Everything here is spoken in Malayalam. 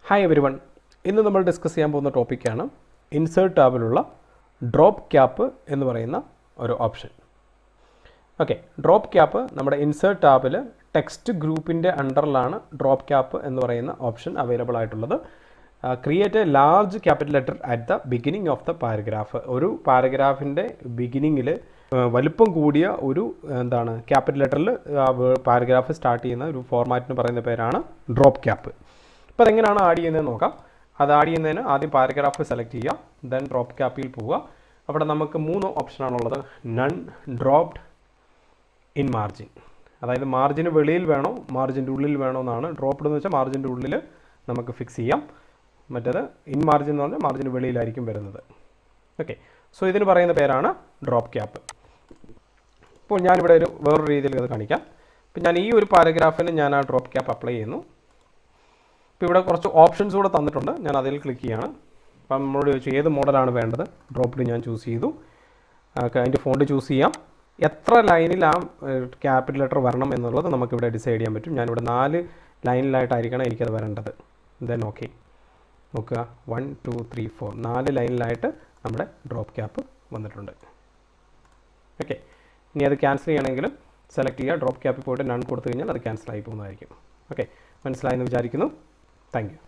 ഹായ് എവരി വൺ, ഇന്ന് നമ്മൾ ഡിസ്കസ് ചെയ്യാൻ പോകുന്ന ടോപ്പിക്കാണ് ഇൻസേർട്ട് ടാബിലുള്ള ഡ്രോപ്പ് ക്യാപ്പ് എന്ന് പറയുന്ന ഒരു ഓപ്ഷൻ. ഓക്കെ, ഡ്രോപ്പ് ക്യാപ്പ് നമ്മുടെ ഇൻസേർട്ട് ടാബിൽ ടെക്സ്റ്റ് ഗ്രൂപ്പിൻ്റെ അണ്ടറിലാണ് ഡ്രോപ്പ് ക്യാപ്പ് എന്ന് പറയുന്ന ഓപ്ഷൻ അവൈലബിൾ ആയിട്ടുള്ളത്. Create A large capital letter at the beginning of the paragraph. ഒരു പാരഗ്രാഫിൻ്റെ ബിഗിനിങ്ങിൽ വലുപ്പം കൂടിയ ഒരു ക്യാപിറ്റൽ ലെറ്ററിൽ പാരഗ്രാഫ് സ്റ്റാർട്ട് ചെയ്യുന്ന ഒരു ഫോർമാറ്റിന് പറയുന്ന പേരാണ് ഡ്രോപ്പ് ക്യാപ്പ്. അപ്പോൾ അതെങ്ങനെയാണ് ആഡ് ചെയ്യുന്നതെന്ന് നോക്കാം. അത് ആഡ് ചെയ്യുന്നതിന് ആദ്യം പാരഗ്രാഫ് സെലക്ട് ചെയ്യുക, ദെൻ ഡ്രോപ്പ് ക്യാപ്പിൽ പോവുക. അവിടെ നമുക്ക് 3 ഓപ്ഷനാണുള്ളത്. None, dropped, in margin. അതായത് മാർജിന് വെളിയിൽ വേണോ മാർജിൻ്റെ ഉള്ളിൽ വേണോ എന്നാണ്. ഡ്രോപ്ഡ് എന്ന് വെച്ചാൽ മാർജിൻ്റെ ഉള്ളിൽ നമുക്ക് ഫിക്സ് ചെയ്യാം. മറ്റേത് ഇൻ മാർജിൻ എന്ന് പറഞ്ഞാൽ മാർജിന് വെളിയിലായിരിക്കും വരുന്നത്. ഓക്കെ, സോ ഇതിന് പറയുന്ന പേരാണ് ഡ്രോപ്പ് ക്യാപ്പ്. ഇപ്പോൾ ഞാനിവിടെ വേറൊരു രീതിയിൽ ഇത് കാണിക്കാം. ഇപ്പം ഞാൻ ഈ ഒരു പാരഗ്രാഫിന് ഞാൻ ആ ഡ്രോപ്പ് ക്യാപ്പ് അപ്ലൈ ചെയ്യുന്നു. ഇപ്പോൾ ഇവിടെ കുറച്ച് ഓപ്ഷൻസ് കൂടെ തന്നിട്ടുണ്ട്, ഞാൻ അതിൽ ക്ലിക്ക് ചെയ്യാണ്. അപ്പം നമ്മളോട് ചോദിച്ചു ഏത് മോഡലാണ് വേണ്ടത്. ഡ്രോപ്ഡ് ഞാൻ ചൂസ് ചെയ്തു. അതിൻ്റെ ഫോണ്ട് ചൂസ് ചെയ്യാം. എത്ര ലൈനിൽ ആ ക്യാപിറ്റൽ ലെറ്റർ വരണം എന്നുള്ളത് നമുക്കിവിടെ ഡിസൈഡ് ചെയ്യാൻ പറ്റും. ഞാനിവിടെ 4 ലൈനിലായിട്ടായിരിക്കണം എനിക്കത് വരേണ്ടത്. ദെൻ ഓക്കെ നോക്കുക, 1 2 3 4 4 ലൈനിലായിട്ട് നമ്മുടെ ഡ്രോപ്പ് ക്യാപ്പ് വന്നിട്ടുണ്ട്. ഓക്കെ, ഇനി അത് ക്യാൻസൽ ചെയ്യണമെങ്കിൽ സെലക്ട് ചെയ്യുക. ഡ്രോപ്പ് ക്യാപ്പിൽ പോയിട്ട് നൺ കൊടുത്തു കഴിഞ്ഞാൽ അത് ക്യാൻസൽ ആയി പോകുന്നതായിരിക്കും. ഓക്കെ, മനസ്സിലായെന്ന് വിചാരിക്കുന്നു. Thank you.